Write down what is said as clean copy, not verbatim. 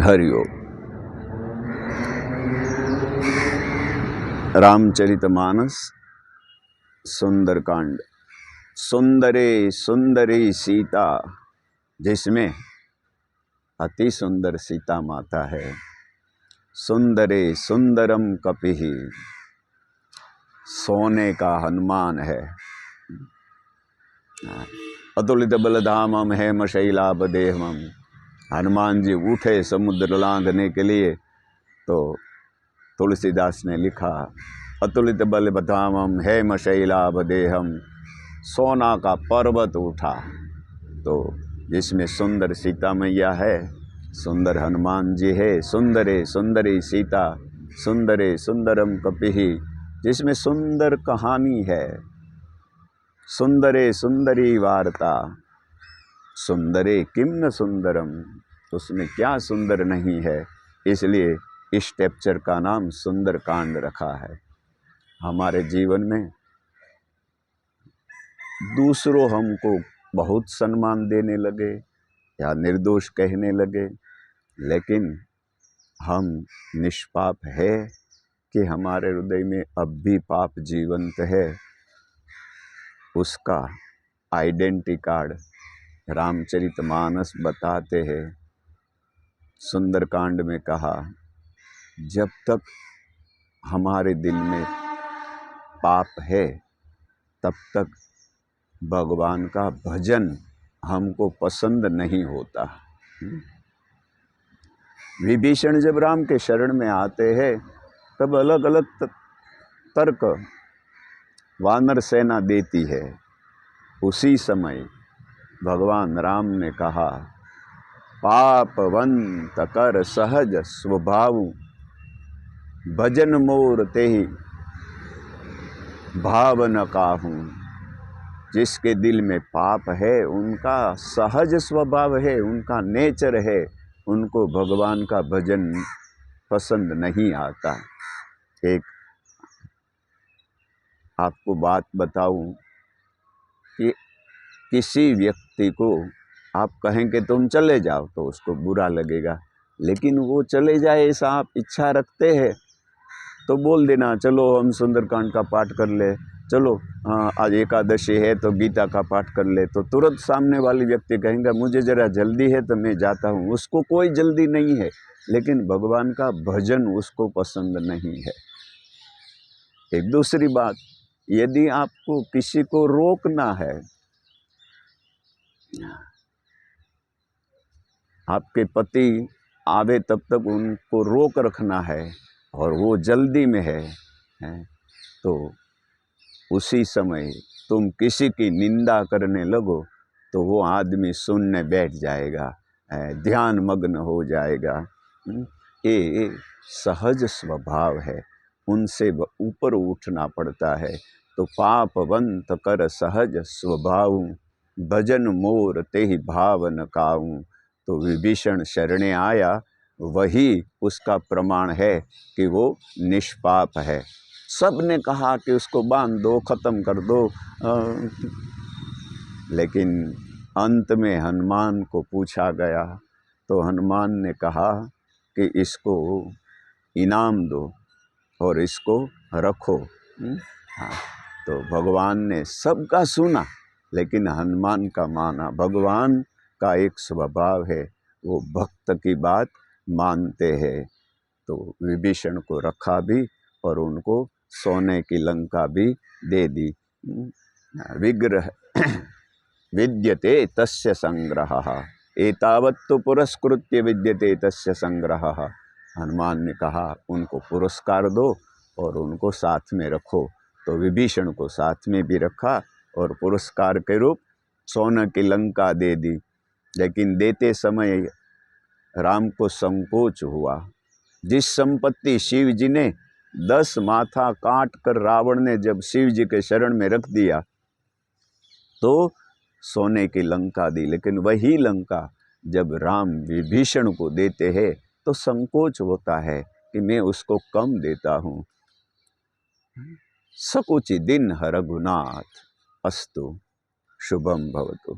हरिओम। रामचरितमानस सुंदरकांड। सुंदरे सुंदरी सीता, जिसमें अति सुंदर सीता माता है। सुंदरे सुंदरम कपिः, सोने का हनुमान है। अतुलित बलधामम हेम शैलाभदेहम। हनुमान जी उठे समुद्र लांघने के लिए, तो तुलसीदास ने लिखा अतुलित बलधामम हेम शैलाभदेहम। सोना का पर्वत उठा, तो जिसमें सुंदर सीता मैया है, सुंदर हनुमान जी है। सुंदरे सुंदरी सीता, सुंदरे सुंदरम कपिः, जिसमें सुंदर कहानी है। सुंदरे सुंदरी वार्ता, सुंदरे किम न सुंदरम, उसमें क्या सुंदर नहीं है। इसलिए इस चैप्टर का नाम सुंदरकांड रखा है। हमारे जीवन में दूसरों हमको बहुत सम्मान देने लगे या निर्दोष कहने लगे, लेकिन हम निष्पाप है कि हमारे हृदय में अब भी पाप जीवंत है। उसका आइडेंटिटी कार्ड रामचरितमानस बताते हैं। सुंदरकांड में कहा, जब तक हमारे दिल में पाप है तब तक भगवान का भजन हमको पसंद नहीं होता। विभीषण जब राम के शरण में आते हैं, तब अलग अलग तर्क वानर सेना देती है। उसी समय भगवान राम ने कहा, पापवंत कर सहज स्वभाव, भजन मोर तेहि भाव न काहू। जिसके दिल में पाप है, उनका सहज स्वभाव है, उनका नेचर है, उनको भगवान का भजन पसंद नहीं आता। एक आपको बात बताऊं कि किसी व्यक्ति को आप कहें कि तुम चले जाओ, तो उसको बुरा लगेगा। लेकिन वो चले जाए ऐसा आप इच्छा रखते हैं, तो बोल देना, चलो हम सुंदरकांड का पाठ कर ले, चलो आज एकादशी है तो गीता का पाठ कर ले। तो तुरंत सामने वाली व्यक्ति कहेंगे मुझे ज़रा जल्दी है तो मैं जाता हूँ। उसको कोई जल्दी नहीं है, लेकिन भगवान का भजन उसको पसंद नहीं है। एक दूसरी बात, यदि आपको किसी को रोकना है, आपके पति आवे तब तक उनको रोक रखना है और वो जल्दी में है, तो उसी समय तुम किसी की निंदा करने लगो तो वो आदमी सुनने बैठ जाएगा, ध्यान मग्न हो जाएगा। ये सहज स्वभाव है, उनसे ऊपर उठना पड़ता है। तो पापवंत कर सहज स्वभाव, भजन मोर तेहि भाव न काऊं। तो विभीषण शरणे आया, वही उसका प्रमाण है कि वो निष्पाप है। सब ने कहा कि उसको बांध दो, ख़त्म कर दो, लेकिन अंत में हनुमान को पूछा गया तो हनुमान ने कहा कि इसको इनाम दो और इसको रखो। हाँ, तो भगवान ने सबका सुना, लेकिन हनुमान का माना। भगवान का एक स्वभाव है, वो भक्त की बात मानते हैं। तो विभीषण को रखा भी और उनको सोने की लंका भी दे दी। विग्रह विद्यते तस्य संग्रहः, एतावत्तु पुरस्कृत्य विद्यते तस्य संग्रहः। हनुमान ने कहा उनको पुरस्कार दो और उनको साथ में रखो। तो विभीषण को साथ में भी रखा और पुरस्कार के रूप सोने की लंका दे दी। लेकिन देते समय राम को संकोच हुआ। जिस संपत्ति शिव जी ने 10 माथा काट कर रावण ने जब शिव जी के शरण में रख दिया, तो सोने की लंका दी। लेकिन वही लंका जब राम विभीषण को देते हैं तो संकोच होता है कि मैं उसको कम देता हूँ। सकुचि दिन रघुनाथ, अस्तु शुभम भवतु।